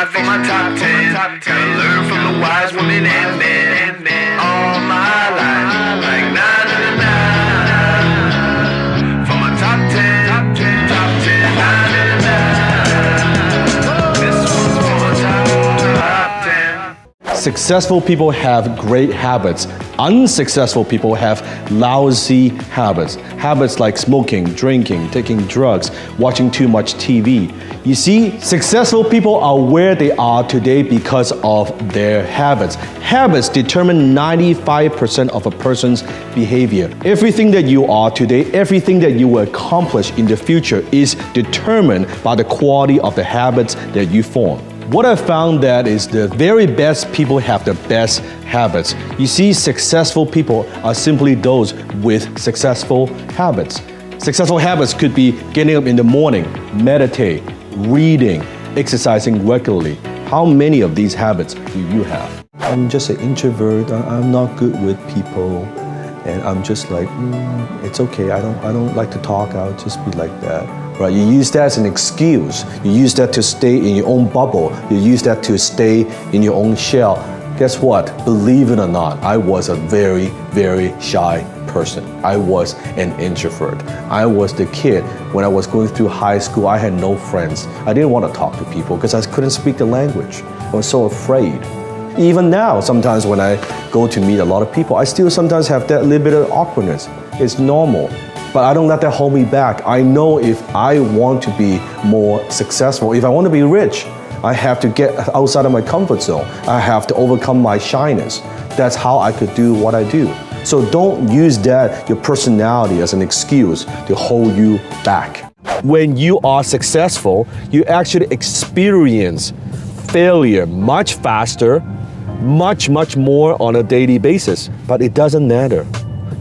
5 for my top 10. Gotta learn from the wise women and men. All my life, like 9 and 9. For my top 10, top 10, 9 and 9. This one's for my top 10. Successful people have great habits. Unsuccessful people have lousy habits. Habits like smoking, drinking, taking drugs, watching too much TV. You see, successful people are where they are today because of their habits. Habits determine 95% of a person's behavior. Everything that you are today, everything that you will accomplish in the future is determined by the quality of the habits that you form. What I found that is the very best people have the best habits. You see, successful people are simply those with successful habits. Successful habits could be getting up in the morning, meditate, reading, exercising regularly. How many of these habits do you have? I'm just an introvert. I'm not good with people. And I'm just like, it's okay. I don't like to talk. I'll just be like that. Right? You use that as an excuse. You use that to stay in your own bubble. You use that to stay in your own shell. Guess what? Believe it or not, I was a very, very shy person. I was an introvert. I was the kid. When I was going through high school, I had no friends. I didn't want to talk to people because I couldn't speak the language. I was so afraid. Even now, sometimes when I go to meet a lot of people, I still sometimes have that little bit of awkwardness. It's normal. But I don't let that hold me back. I know if I want to be more successful, if I want to be rich, I have to get outside of my comfort zone. I have to overcome my shyness. That's how I could do what I do. So don't use that, your personality, as an excuse to hold you back. When you are successful, you actually experience failure much faster, much more on a daily basis. But it doesn't matter.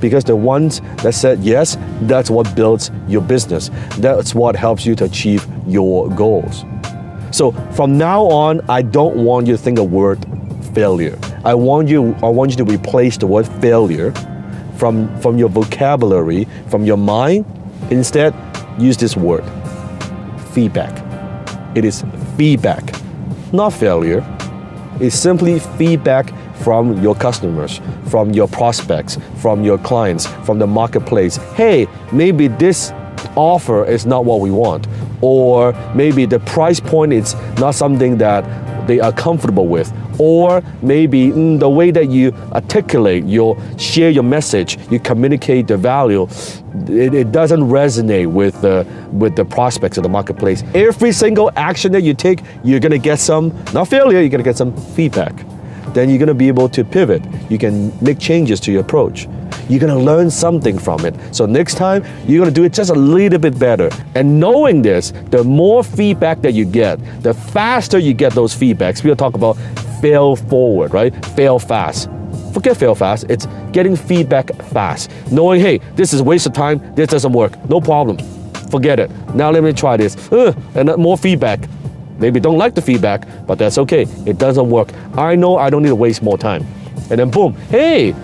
Because the ones that said yes, that's what builds your business. That's what helps you to achieve your goals. So from now on, I don't want you to think the word failure. I want you to replace the word failure from your vocabulary, from your mind. Instead, use this word, feedback. It is feedback, not failure. It's simply feedback from your customers, from your prospects, from your clients, from the marketplace. Hey, maybe this offer is not what we want, or maybe the price point is not something that they are comfortable with, or maybe the way that you articulate, share your message, you communicate the value, it doesn't resonate with the prospects of the marketplace. Every single action that you take, you're gonna get some, not failure, you're gonna get some feedback. Then you're gonna be able to pivot. You can make changes to your approach. You're gonna learn something from it. So next time, you're gonna do it just a little bit better. And knowing this, the more feedback that you get, the faster you get those feedbacks. We'll talk about fail forward, right? Fail fast. Forget fail fast, it's getting feedback fast. Knowing, hey, this is a waste of time, this doesn't work, no problem. Forget it. Now let me try this. And more feedback. Maybe don't like the feedback, but that's okay. It doesn't work. I know I don't need to waste more time. And then boom, hey,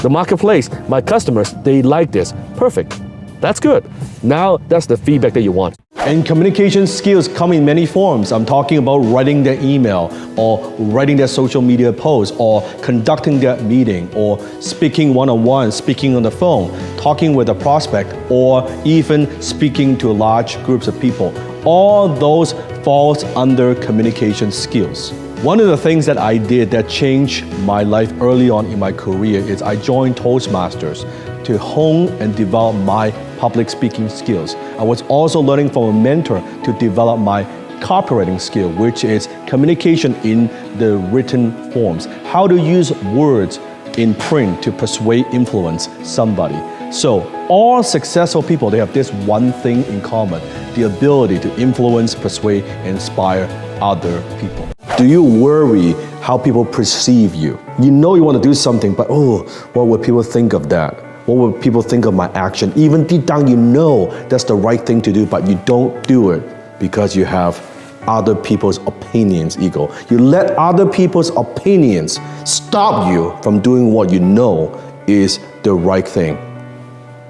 the marketplace, my customers, they like this. Perfect. That's good. Now that's the feedback that you want. And communication skills come in many forms. I'm talking about writing their email, or writing their social media post, or conducting that meeting, or speaking one-on-one, speaking on the phone, talking with a prospect, or even speaking to large groups of people. All those falls under communication skills. One of the things that I did that changed my life early on in my career is I joined Toastmasters to hone and develop my public speaking skills. I was also learning from a mentor to develop my copywriting skill, which is communication in the written forms. How to use words in print to persuade, influence somebody. So all successful people, they have this one thing in common, the ability to influence, persuade, and inspire other people. Do you worry how people perceive you? You know you want to do something, but what would people think of that? What would people think of my action? Even deep down you know that's the right thing to do, but you don't do it because you have other people's opinions ego. You let other people's opinions stop you from doing what you know is the right thing.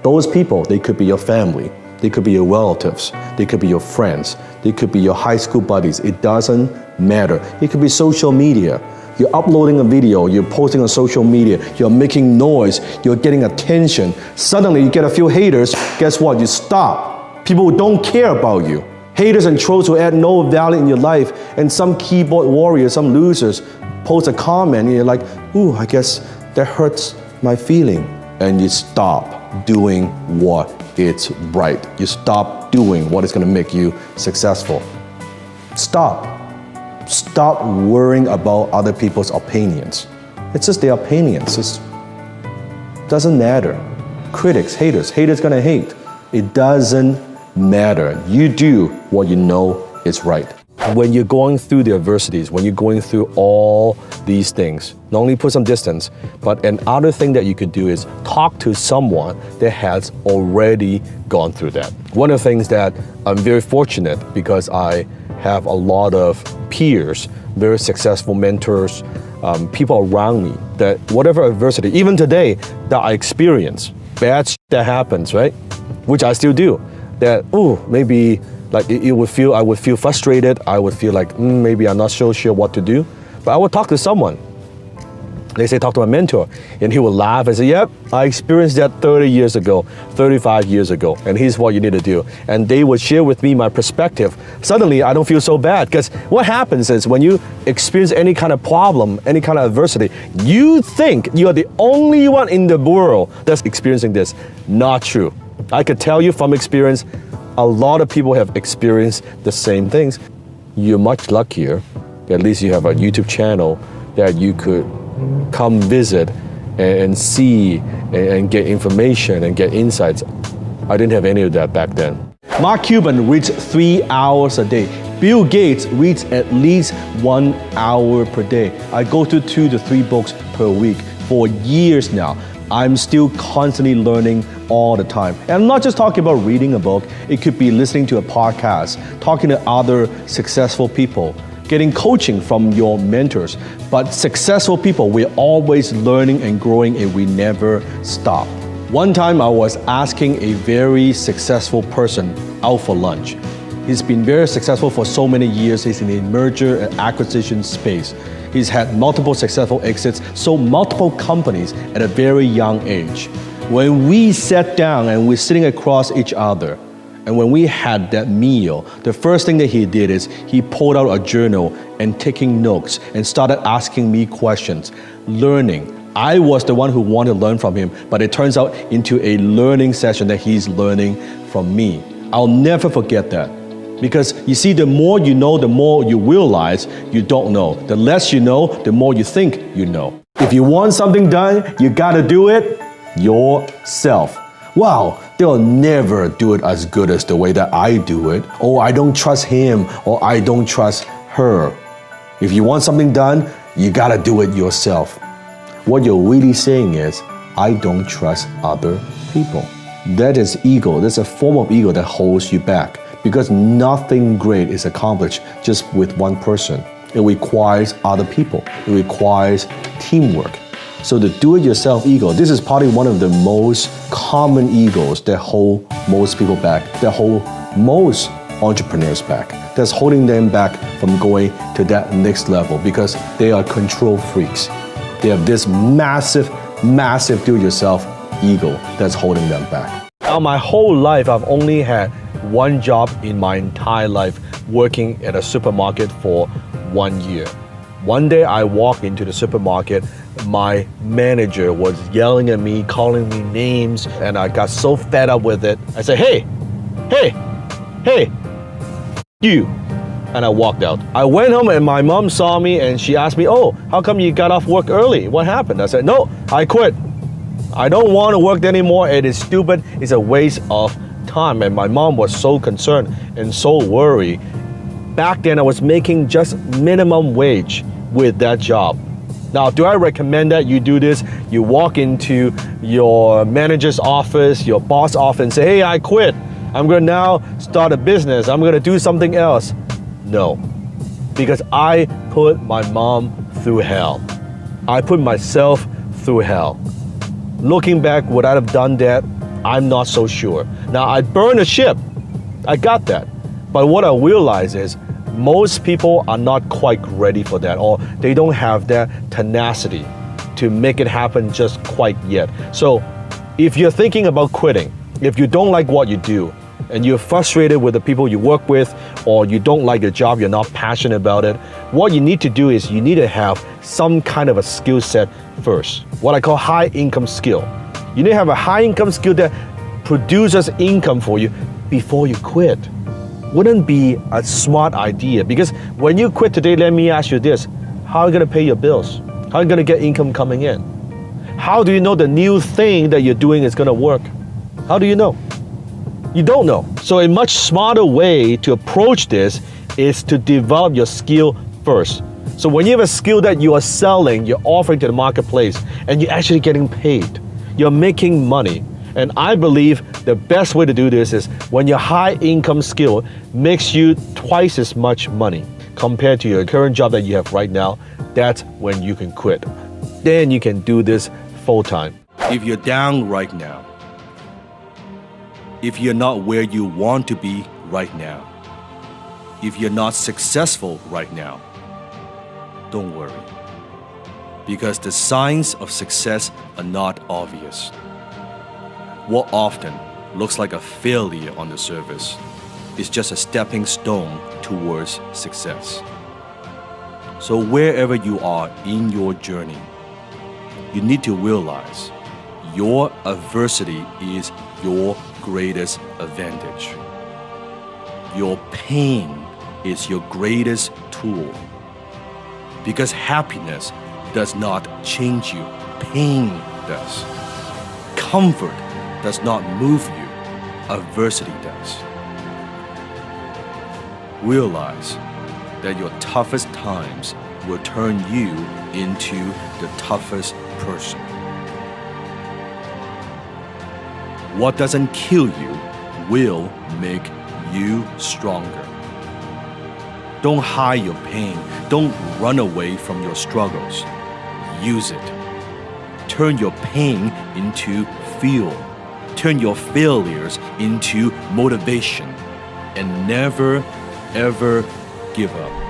Those people, they could be your family, they could be your relatives, they could be your friends, It could be your high school buddies. It doesn't matter. It could be social media. You're uploading a video, you're posting on social media, you're making noise, you're getting attention. Suddenly you get a few haters, guess what? You stop. People don't care about you. Haters and trolls will add no value in your life, and some keyboard warriors, some losers, post a comment and you're like, ooh, I guess that hurts my feeling. And you stop doing what is right. You stop doing what is gonna make you successful. Stop. Stop worrying about other people's opinions. It's just their opinions. It doesn't matter. Critics, haters gonna hate. It doesn't matter. You do what you know is right. When you're going through the adversities, when you're going through all these things, not only put some distance, but another thing that you could do is talk to someone that has already gone through that. One of the things that I'm very fortunate because I have a lot of peers, very successful mentors, people around me that whatever adversity, even today, that I experience, bad shit that happens, right? Which I still do. That, maybe like I would feel frustrated. I would feel like maybe I'm not so sure what to do. But I would talk to someone. They say talk to my mentor, and he will laugh and say, yep, I experienced that 30 years ago, 35 years ago, and here's what you need to do. And they would share with me my perspective. Suddenly, I don't feel so bad, because what happens is when you experience any kind of problem, any kind of adversity, you think you are the only one in the world that's experiencing this. Not true. I could tell you from experience, a lot of people have experienced the same things. You're much luckier. At least you have a YouTube channel that you could come visit and see and get information and get insights. I didn't have any of that back then. Mark Cuban reads 3 hours a day. Bill Gates reads at least 1 hour per day. I go through 2 to 3 books per week for years now. I'm still constantly learning all the time. And I'm not just talking about reading a book. It could be listening to a podcast, talking to other successful people, getting coaching from your mentors. But successful people, we're always learning and growing, and we never stop. One time I was asking a very successful person out for lunch. He's been very successful for so many years. He's in the merger and acquisition space. He's had multiple successful exits, sold multiple companies at a very young age. When we sat down and we're sitting across each other, and when we had that meal, the first thing that he did is he pulled out a journal and taking notes and started asking me questions, learning. I was the one who wanted to learn from him, but it turns out into a learning session that he's learning from me. I'll never forget that. Because you see, the more you know, the more you realize you don't know. The less you know, the more you think you know. If you want something done, you gotta do it yourself. Wow, they'll never do it as good as the way that I do it. Or I don't trust him, or I don't trust her. If you want something done, you gotta do it yourself. What you're really saying is, I don't trust other people. That is ego. That's a form of ego that holds you back. Because nothing great is accomplished just with one person. It requires other people. It requires teamwork. So the do-it-yourself ego, this is probably one of the most common egos that hold most people back, that hold most entrepreneurs back, that's holding them back from going to that next level because they are control freaks. They have this massive do-it-yourself ego that's holding them back. Now, my whole life, I've only had one job in my entire life, working at a supermarket for 1 year. One day I walked into the supermarket, my manager was yelling at me, calling me names, and I got so fed up with it. I said, hey, you. And I walked out. I went home and my mom saw me and she asked me, oh, how come you got off work early? What happened? I said, no, I quit. I don't want to work anymore. It is stupid. It's a waste of time. And my mom was so concerned and so worried. Back then I was making just minimum wage with that job. Now, do I recommend that you do this? You walk into your manager's office, your boss office and say, hey, I quit. I'm gonna now start a business. I'm gonna do something else. No, because I put my mom through hell. I put myself through hell. Looking back, would I have done that? I'm not so sure. Now, I burned a ship. I got that. But what I realize is most people are not quite ready for that, or they don't have that tenacity to make it happen just quite yet. So if you're thinking about quitting, if you don't like what you do, and you're frustrated with the people you work with, or you don't like your job, you're not passionate about it, what you need to do is you need to have some kind of a skill set first. What I call high income skill. You need to have a high income skill that produces income for you before you quit. Wouldn't be a smart idea, because when you quit today, let me ask you this: how are you going to pay your bills? How are you going to get income coming in? How do you know the new thing that you're doing is going to work? How do you know? You don't know. So a much smarter way to approach this is to develop your skill first. So when you have a skill that you are selling, you're offering to the marketplace, and you're actually getting paid, you're making money. And I believe the best way to do this is when your high income skill makes you twice as much money compared to your current job that you have right now, that's when you can quit. Then you can do this full time. If you're down right now, if you're not where you want to be right now, if you're not successful right now, don't worry. Because the signs of success are not obvious. What often looks like a failure on the surface is just a stepping stone towards success. So wherever you are in your journey, you need to realize your adversity is your greatest advantage. Your pain is your greatest tool. Because happiness does not change you, pain does. Comfort does not move you, adversity does. Realize that your toughest times will turn you into the toughest person. What doesn't kill you will make you stronger. Don't hide your pain. Don't run away from your struggles. Use it. Turn your pain into fuel. Turn your failures into motivation. And never, ever give up.